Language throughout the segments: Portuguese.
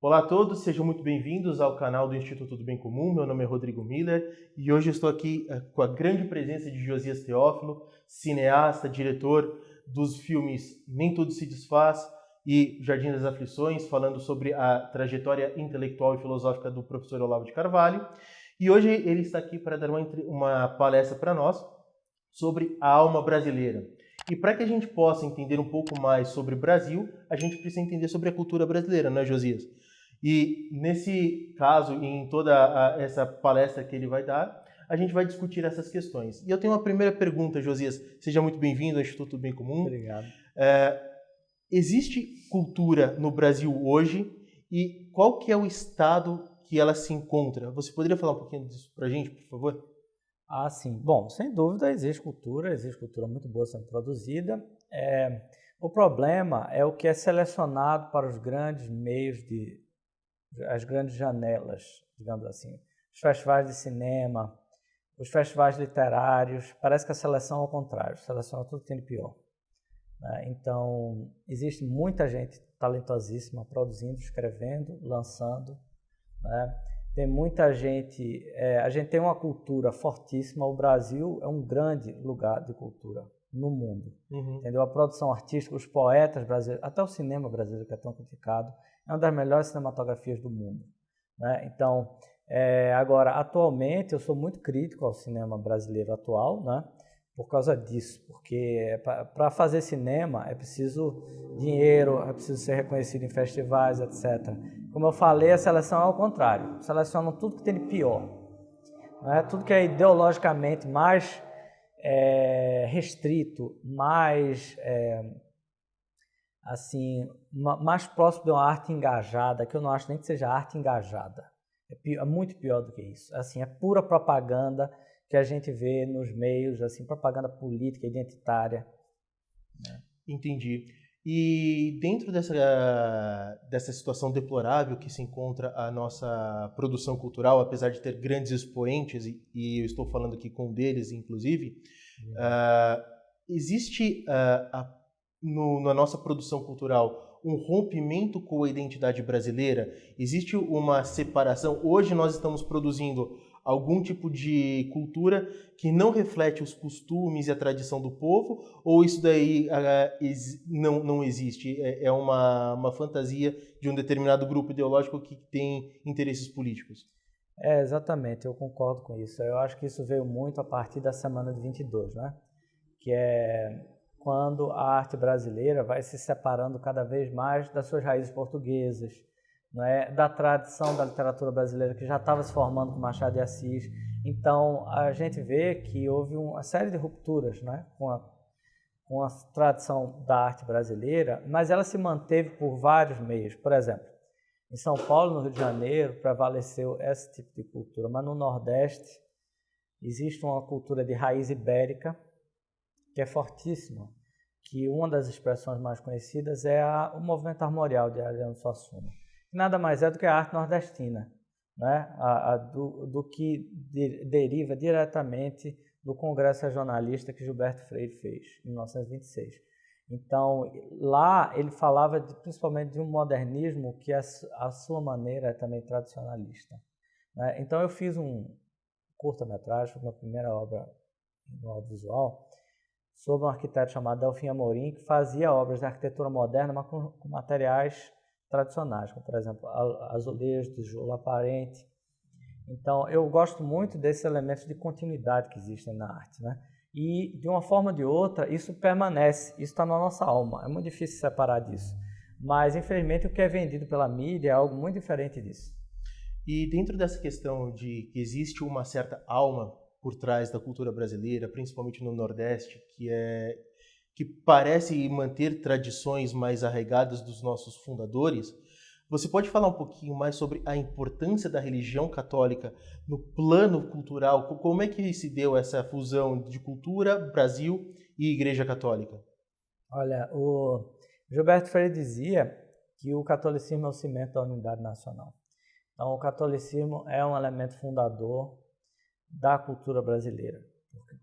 Olá a todos, sejam muito bem-vindos ao canal do Instituto do Bem Comum. Meu nome é Rodrigo Miller e hoje estou aqui com a grande presença de Josias Teófilo, cineasta, diretor dos filmes Nem Tudo Se Desfaz e Jardim das Aflições, falando sobre a trajetória intelectual e filosófica do professor Olavo de Carvalho. E hoje ele está aqui para dar uma palestra para nós sobre a alma brasileira. E para que a gente possa entender um pouco mais sobre o Brasil, a gente precisa entender sobre a cultura brasileira, não é, Josias? E nesse caso, em toda essa palestra que ele vai dar, a gente vai discutir essas questões. E eu tenho uma primeira pergunta, Josias. Seja muito bem-vindo ao Instituto do Bem Comum. Obrigado. Existe cultura no Brasil hoje e qual que é o estado que ela se encontra? Você poderia falar um pouquinho disso para a gente, por favor? Sim. Bom, sem dúvida existe cultura muito boa sendo produzida. O problema é o que é selecionado para os grandes meios as grandes janelas, digamos assim. Os festivais de cinema, os festivais literários, parece que a seleção é ao contrário, seleciona tudo que tem de pior. Então, existe muita gente talentosíssima produzindo, escrevendo, lançando, né? Tem muita gente, a gente tem uma cultura fortíssima, o Brasil é um grande lugar de cultura no mundo, entendeu? A produção artística, os poetas brasileiros, até o cinema brasileiro que é tão criticado, é uma das melhores cinematografias do mundo, né? Então, agora, atualmente, eu sou muito crítico ao cinema brasileiro atual, né? Por causa disso, porque para fazer cinema é preciso dinheiro, é preciso ser reconhecido em festivais, etc. Como eu falei, a seleção é ao contrário, selecionam tudo que tem de pior, né? Tudo que é ideologicamente mais restrito, mais mais próximo de uma arte engajada, que eu não acho nem que seja arte engajada, é muito pior do que isso, assim, é pura propaganda que a gente vê nos meios, assim, propaganda política, identitária. Né? Entendi. E dentro dessa situação deplorável que se encontra a nossa produção cultural, apesar de ter grandes expoentes, e eu estou falando aqui com um deles, inclusive, existe na nossa produção cultural um rompimento com a identidade brasileira? Existe uma separação? Hoje nós estamos produzindo algum tipo de cultura que não reflete os costumes e a tradição do povo, ou isso daí não existe? É uma fantasia de um determinado grupo ideológico que tem interesses políticos? Exatamente, eu concordo com isso. Eu acho que isso veio muito a partir da Semana de 22, né? Que é quando a arte brasileira vai se separando cada vez mais das suas raízes portuguesas, da tradição da literatura brasileira que já estava se formando com Machado de Assis. Então, a gente vê que houve uma série de rupturas, com a tradição da arte brasileira, mas ela se manteve por vários meios. Por exemplo, em São Paulo, no Rio de Janeiro, prevaleceu esse tipo de cultura, mas no Nordeste existe uma cultura de raiz ibérica que é fortíssima, que uma das expressões mais conhecidas é o movimento armorial de Ariano Suassuna. Nada mais é do que a arte nordestina, do que deriva diretamente do Congresso Regionalista que Gilberto Freire fez, em 1926. Então, lá ele falava principalmente de um modernismo que, a sua maneira, é também tradicionalista. Então, eu fiz um curta-metragem, uma primeira obra no audiovisual, sobre um arquiteto chamado Delfim Amorim, que fazia obras de arquitetura moderna, mas com materiais tradicionais, como, por exemplo, azulejos, tijolo aparente. Então, eu gosto muito desses elementos de continuidade que existem na arte, E, de uma forma ou de outra, isso permanece, isso está na nossa alma. É muito difícil separar disso. Mas, infelizmente, o que é vendido pela mídia é algo muito diferente disso. E dentro dessa questão de que existe uma certa alma por trás da cultura brasileira, principalmente no Nordeste, que parece manter tradições mais arraigadas dos nossos fundadores, você pode falar um pouquinho mais sobre a importância da religião católica no plano cultural? Como é que se deu essa fusão de cultura, Brasil e Igreja Católica? Olha, o Gilberto Freire dizia que o catolicismo é o cimento da unidade nacional. Então, o catolicismo é um elemento fundador da cultura brasileira,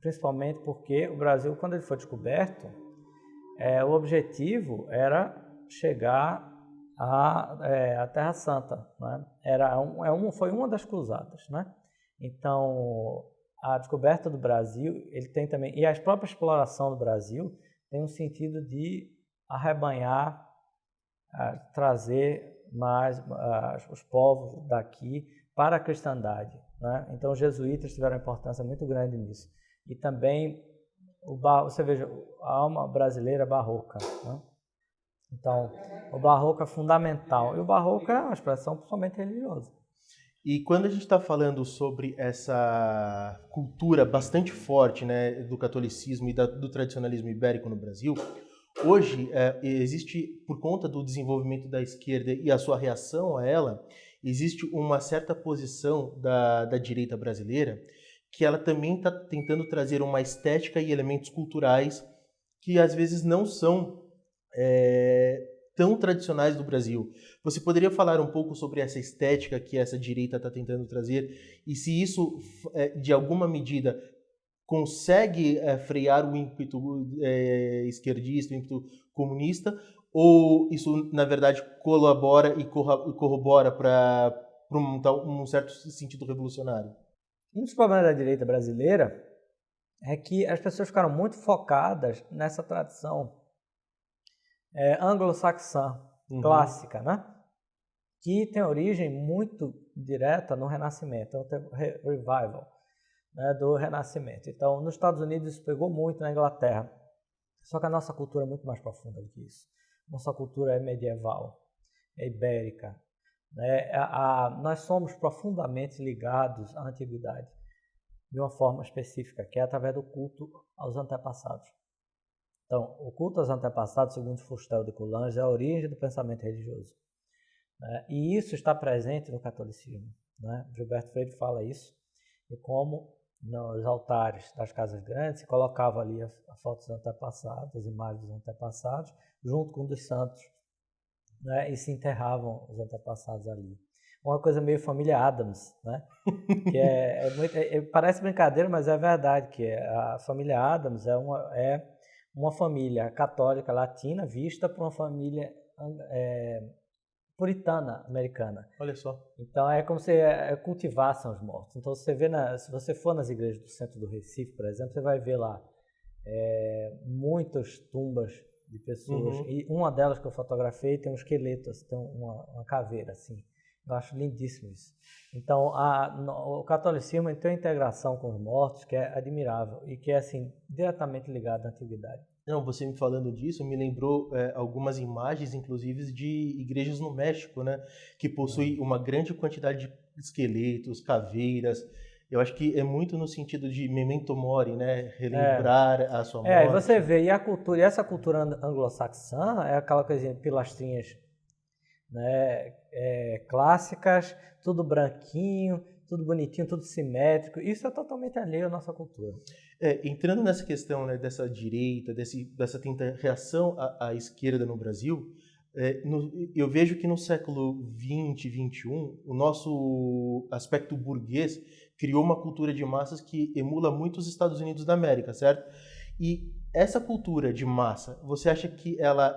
principalmente porque o Brasil, quando ele foi descoberto, o objetivo era chegar a Terra Santa, né? Foi uma das cruzadas, né? Então, a descoberta do Brasil, ele tem também, e a própria exploração do Brasil tem um sentido de arrebanhar, trazer mais os povos daqui para a cristandade, né? Então, os jesuítas tiveram uma importância muito grande nisso. E também, você veja, a alma brasileira barroca, né? Então, o barroco é fundamental. E o barroco é uma expressão principalmente religiosa. E quando a gente está falando sobre essa cultura bastante forte, né, do catolicismo e do tradicionalismo ibérico no Brasil, hoje existe, por conta do desenvolvimento da esquerda e a sua reação a ela, existe uma certa posição da direita brasileira que ela também está tentando trazer uma estética e elementos culturais que às vezes não são tão tradicionais do Brasil. Você poderia falar um pouco sobre essa estética que essa direita está tentando trazer e se isso, de alguma medida, consegue frear o ímpeto esquerdista, o ímpeto comunista, ou isso, na verdade, colabora e corrobora para um certo sentido revolucionário? Um dos problemas da direita brasileira é que as pessoas ficaram muito focadas nessa tradição anglo-saxã, clássica, né? Que tem origem muito direta no Renascimento, no revival, né, do Renascimento. Então, nos Estados Unidos isso pegou muito, na Inglaterra. Só que a nossa cultura é muito mais profunda do que isso. Nossa cultura é medieval, é ibérica, né? Nós somos profundamente ligados à antiguidade, de uma forma específica, que é através do culto aos antepassados. Então, o culto aos antepassados, segundo Fustel de Coulanges, é a origem do pensamento religioso, né? E isso está presente no catolicismo, né? Gilberto Freire fala isso, e como nos altares das casas grandes se colocava ali a foto dos antepassados, as imagens dos antepassados, junto com dos santos, né? E se enterravam os antepassados ali. Uma coisa meio família Addams, né? Que parece brincadeira, mas é verdade, que a família Addams é uma família católica latina vista por uma família puritana americana. Olha só. Então é como se cultivassem os mortos. Então você vê, se você for nas igrejas do centro do Recife, por exemplo, você vai ver lá muitas tumbas de pessoas. E uma delas que eu fotografei tem um esqueleto, assim, tem uma caveira assim. Eu acho lindíssimo isso. Então o catolicismo tem uma integração com os mortos que é admirável e que é assim diretamente ligado à antiguidade. Não, você me falando disso me lembrou algumas imagens, inclusive, de igrejas no México, né? Que possui uma grande quantidade de esqueletos, caveiras. Eu acho que é muito no sentido de memento mori, né? Relembrar a sua morte. E você vê, e essa cultura anglo-saxã é aquela coisinha, pilastrinhas, né? Clássicas, tudo branquinho, tudo bonitinho, tudo simétrico. Isso é totalmente alheio à nossa cultura. Entrando nessa questão, né, dessa direita, dessa reação à esquerda no Brasil, eu vejo que no século XX, XXI, o nosso aspecto burguês criou uma cultura de massas que emula muito os Estados Unidos da América, certo? E essa cultura de massa, você acha que ela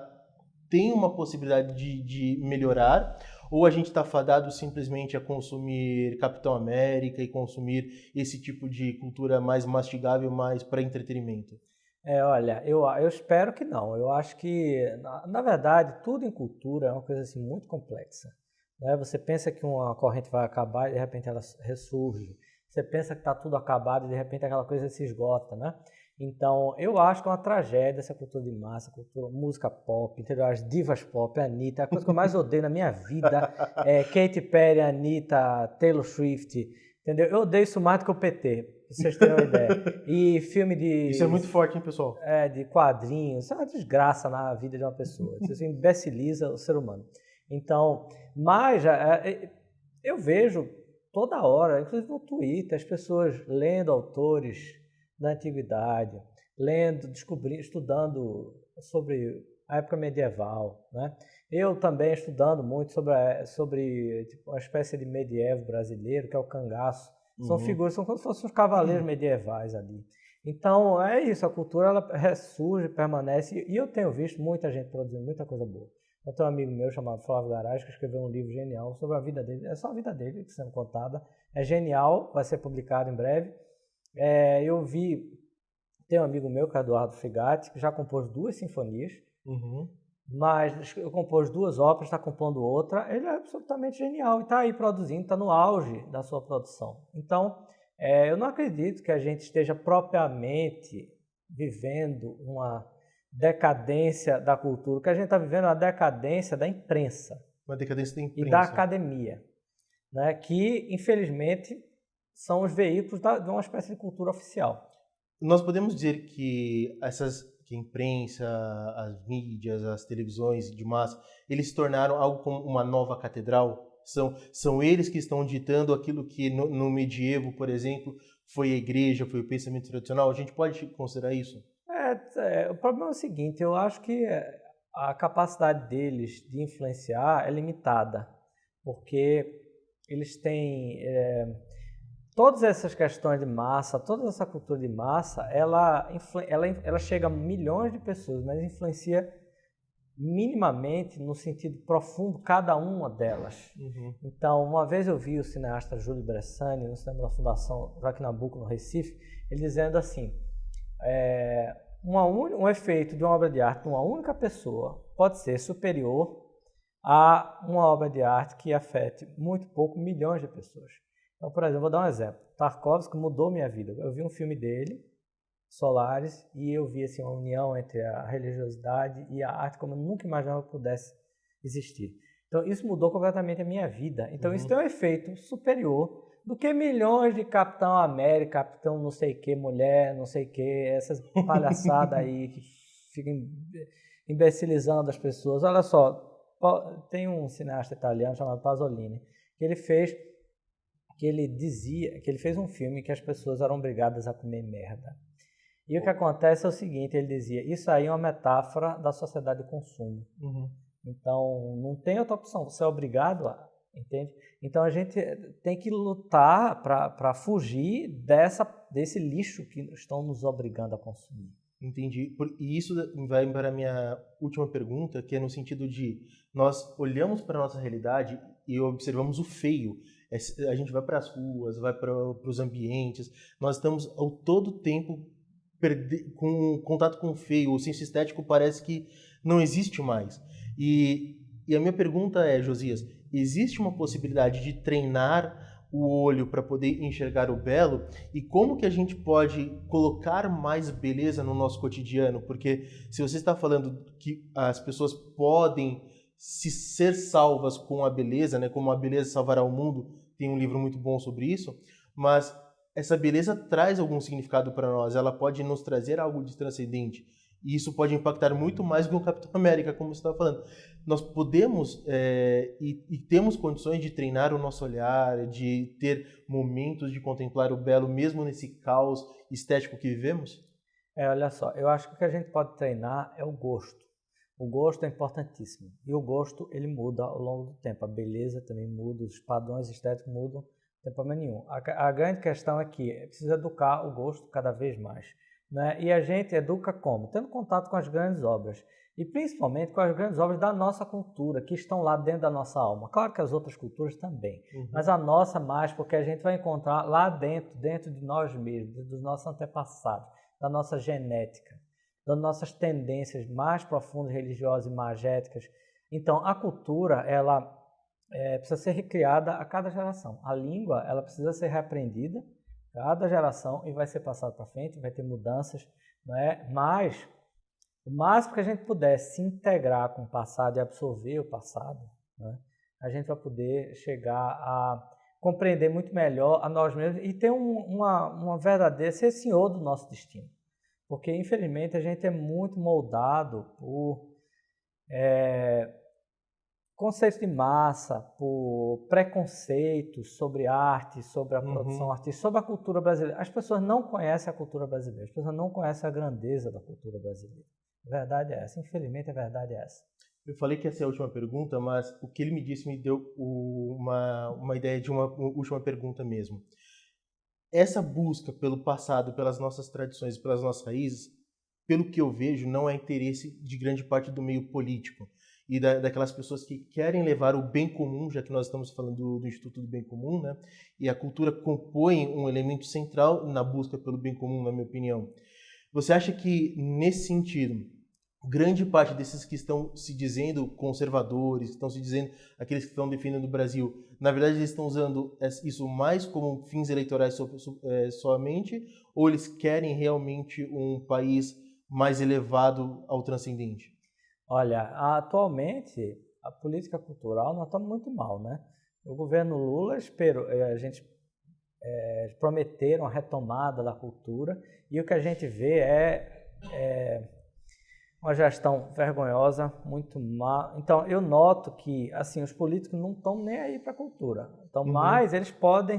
tem uma possibilidade de melhorar? Ou a gente está fadado simplesmente a consumir Capitão América e consumir esse tipo de cultura mais mastigável, mais para entretenimento? Olha, eu espero que não. Eu acho que, na verdade, tudo em cultura é uma coisa assim, muito complexa, né? Você pensa que uma corrente vai acabar e de repente ela ressurge. Você pensa que está tudo acabado e de repente aquela coisa se esgota, né? Então, eu acho que é uma tragédia essa cultura de massa, música pop, entendeu? As divas pop, a Anitta, a coisa que eu mais odeio na minha vida é Katy Perry, Anitta, Taylor Swift, entendeu? Eu odeio isso mais do que o PT, pra vocês terem uma ideia. E filme de... Isso é muito forte, hein, pessoal? De quadrinhos, isso é uma desgraça na vida de uma pessoa, isso imbeciliza o ser humano. Então, mas eu vejo toda hora, inclusive no Twitter, as pessoas lendo autores da antiguidade, lendo, descobrindo, estudando sobre a época medieval, né? Eu também estudando muito sobre tipo, uma espécie de medievo brasileiro, que é o cangaço. São figuras, são como se fossem os cavaleiros medievais ali. Então, é isso, a cultura ela ressurge, permanece, e eu tenho visto muita gente produzindo muita coisa boa. Eu tenho um amigo meu chamado Flávio Garage que escreveu um livro genial sobre a vida dele. É só a vida dele sendo contada. É genial, vai ser publicado em breve. Tem um amigo meu, que é Eduardo Figatti, que já compôs 2 sinfonias. Uhum. Mas eu compôs 2 óperas, está compondo outra. Ele é absolutamente genial e está aí produzindo, está no auge da sua produção. Então, eu não acredito que a gente esteja propriamente vivendo uma decadência da cultura. O que a gente está vivendo é uma decadência da imprensa. Uma decadência da imprensa. E da academia, né? Que, infelizmente, são os veículos de uma espécie de cultura oficial. Nós podemos dizer que que a imprensa, as mídias, as televisões de massa, eles se tornaram algo como uma nova catedral? São eles que estão ditando aquilo que no medievo, por exemplo, foi a igreja, foi o pensamento tradicional? A gente pode considerar isso? O problema é o seguinte, eu acho que a capacidade deles de influenciar é limitada, porque eles têm... todas essas questões de massa, toda essa cultura de massa, ela chega a milhões de pessoas, mas influencia minimamente, no sentido profundo, cada uma delas. Uhum. Então, uma vez eu vi o cineasta Júlio Bressani, no cinema da Fundação Joaquim Nabuco, no Recife, ele dizendo assim, um efeito de uma obra de arte de uma única pessoa pode ser superior a uma obra de arte que afete muito pouco milhões de pessoas. Então, por exemplo, vou dar um exemplo. Tarkovsky mudou minha vida. Eu vi um filme dele, Solaris, e eu vi assim, uma união entre a religiosidade e a arte como eu nunca imaginava que pudesse existir. Então, isso mudou completamente a minha vida. Então, isso tem um efeito superior do que milhões de Capitão América, Capitão não sei que, mulher, não sei que, essas palhaçadas aí que ficam imbecilizando as pessoas. Olha só, tem um cineasta italiano chamado Pasolini, que ele fez um filme que as pessoas eram obrigadas a comer merda. E o que acontece é o seguinte, ele dizia, isso aí é uma metáfora da sociedade de consumo. Uhum. Então, não tem outra opção, você é obrigado a, entende? Então, a gente tem que lutar para fugir desse lixo que estão nos obrigando a consumir. Entendi. E isso vai para a minha última pergunta, que é no sentido de nós olhamos para a nossa realidade e observamos o feio. A gente vai para as ruas, vai para os ambientes, nós estamos ao todo tempo com contato com o feio, o senso estético parece que não existe mais. E a minha pergunta é, Josias, existe uma possibilidade de treinar o olho para poder enxergar o belo? E como que a gente pode colocar mais beleza no nosso cotidiano? Porque se você está falando que as pessoas podem ser salvas com a beleza, né? Como a beleza salvará o mundo, tem um livro muito bom sobre isso, mas essa beleza traz algum significado para nós, ela pode nos trazer algo de transcendente, e isso pode impactar muito mais do que o Capitão América, como você estava falando. Nós podemos e temos condições de treinar o nosso olhar, de ter momentos de contemplar o belo, mesmo nesse caos estético que vivemos? Olha só, eu acho que o que a gente pode treinar é o gosto. O gosto é importantíssimo. E o gosto, ele muda ao longo do tempo. A beleza também muda, os padrões estéticos mudam, não tem problema nenhum. A grande questão é que é preciso educar o gosto cada vez mais, né? E a gente educa como? Tendo contato com as grandes obras. E principalmente com as grandes obras da nossa cultura, que estão lá dentro da nossa alma. Claro que as outras culturas também, mas a nossa mais, porque a gente vai encontrar lá dentro de nós mesmos, dos nossos antepassados, da nossa genética, das nossas tendências mais profundas, religiosas e magéticas. Então, a cultura, ela precisa ser recriada a cada geração. A língua, ela precisa ser reaprendida a cada geração e vai ser passada para frente, vai ter mudanças, né? Mas o máximo que a gente puder se integrar com o passado e absorver o passado, né? A gente vai poder chegar a compreender muito melhor a nós mesmos e ter uma verdadeira, ser senhor do nosso destino. Porque, infelizmente, a gente é muito moldado por conceitos de massa, por preconceitos sobre arte, sobre a produção artística, sobre a cultura brasileira. As pessoas não conhecem a cultura brasileira, as pessoas não conhecem a grandeza da cultura brasileira. A verdade é essa, infelizmente a verdade é essa. Eu falei que essa é a última pergunta, mas o que ele me disse me deu uma ideia de uma última pergunta mesmo. Essa busca pelo passado, pelas nossas tradições, pelas nossas raízes, pelo que eu vejo, não é interesse de grande parte do meio político. e daquelas pessoas que querem levar o bem comum, já que nós estamos falando do Instituto do Bem Comum, né? E a cultura compõe um elemento central na busca pelo bem comum, na minha opinião. Você acha que, nesse sentido, grande parte desses que estão se dizendo conservadores, que estão se dizendo aqueles que estão defendendo o Brasil, na verdade eles estão usando isso mais como fins eleitorais somente, ou eles querem realmente um país mais elevado ao transcendente? Olha, atualmente a política cultural nós estamos muito mal, né? O governo Lula prometeram a retomada da cultura e o que a gente vê é uma gestão vergonhosa, muito má. Então, eu noto que assim, os políticos não estão nem aí para a cultura. Então, mas eles podem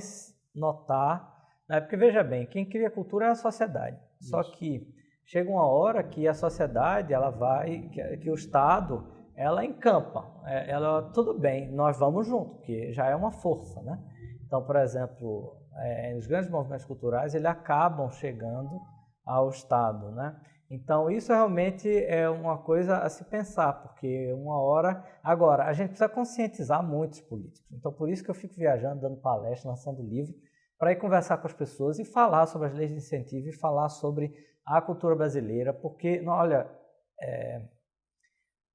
notar, né? Porque veja bem, quem cria cultura é a sociedade. Isso. Só que chega uma hora que a sociedade, que o Estado, ela encampa. Tudo bem, nós vamos junto, porque já é uma força, né? Então, por exemplo, os grandes movimentos culturais, eles acabam chegando ao Estado, né? Então, isso realmente é uma coisa a se pensar, porque uma hora... Agora, a gente precisa conscientizar muitos políticos. Então, por isso que eu fico viajando, dando palestra, lançando livro, para ir conversar com as pessoas e falar sobre as leis de incentivo e falar sobre a cultura brasileira, porque, olha,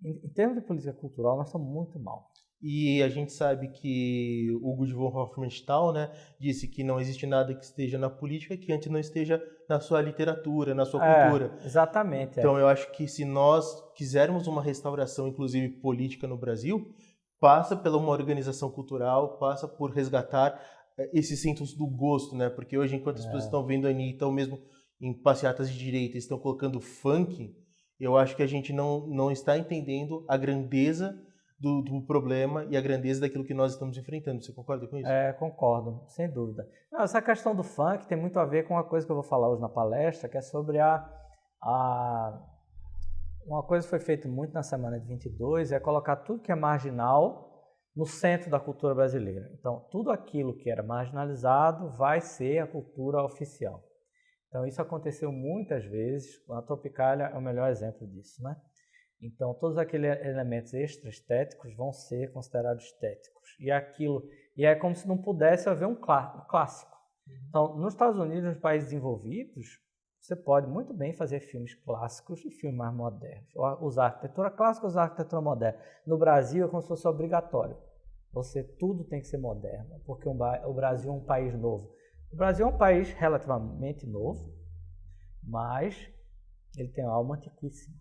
em termos de política cultural, nós estamos muito mal. E a gente sabe que o Hugo von Hofmannsthal, né, disse que não existe nada que esteja na política que antes não esteja na sua literatura, na sua cultura. Exatamente. Então eu acho que se nós quisermos uma restauração, inclusive política no Brasil, passa pela uma organização cultural, passa por resgatar esses centros do gosto, né? Porque hoje, enquanto as pessoas estão vendo a Anitta, ou mesmo em passeatas de direita, estão colocando funk, eu acho que a gente não está entendendo a grandeza do problema e a grandeza daquilo que nós estamos enfrentando. Você concorda com isso? Concordo, sem dúvida. Não, essa questão do funk tem muito a ver com uma coisa que eu vou falar hoje na palestra, que é sobre uma coisa que foi feita muito na semana de 22, é colocar tudo que é marginal no centro da cultura brasileira. Então, tudo aquilo que era marginalizado vai ser a cultura oficial. Então, isso aconteceu muitas vezes. A Tropicália é o melhor exemplo disso, né? Então, todos aqueles elementos extra-estéticos vão ser considerados estéticos. E é como se não pudesse haver um clássico. Então, nos Estados Unidos, nos países desenvolvidos, você pode muito bem fazer filmes clássicos e filmes mais modernos. Usar arquitetura clássica, usar arquitetura moderna. No Brasil, é como se fosse obrigatório. Tudo tem que ser moderno, porque o Brasil é um país novo. O Brasil é um país relativamente novo, mas ele tem uma alma antiquíssima.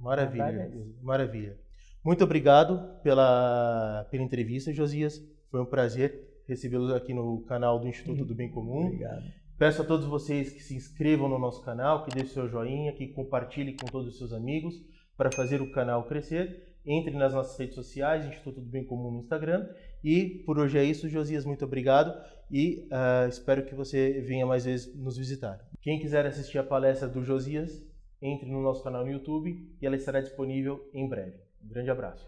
Maravilha, maravilha. Muito obrigado pela entrevista, Josias. Foi um prazer recebê-los aqui no canal do Instituto do Bem Comum. Obrigado. Peço a todos vocês que se inscrevam no nosso canal, que deixem seu joinha, que compartilhem com todos os seus amigos para fazer o canal crescer. Entre nas nossas redes sociais, Instituto do Bem Comum no Instagram. E por hoje é isso, Josias. Muito obrigado e espero que você venha mais vezes nos visitar. Quem quiser assistir a palestra do Josias, entre no nosso canal no YouTube e ela estará disponível em breve. Um grande abraço.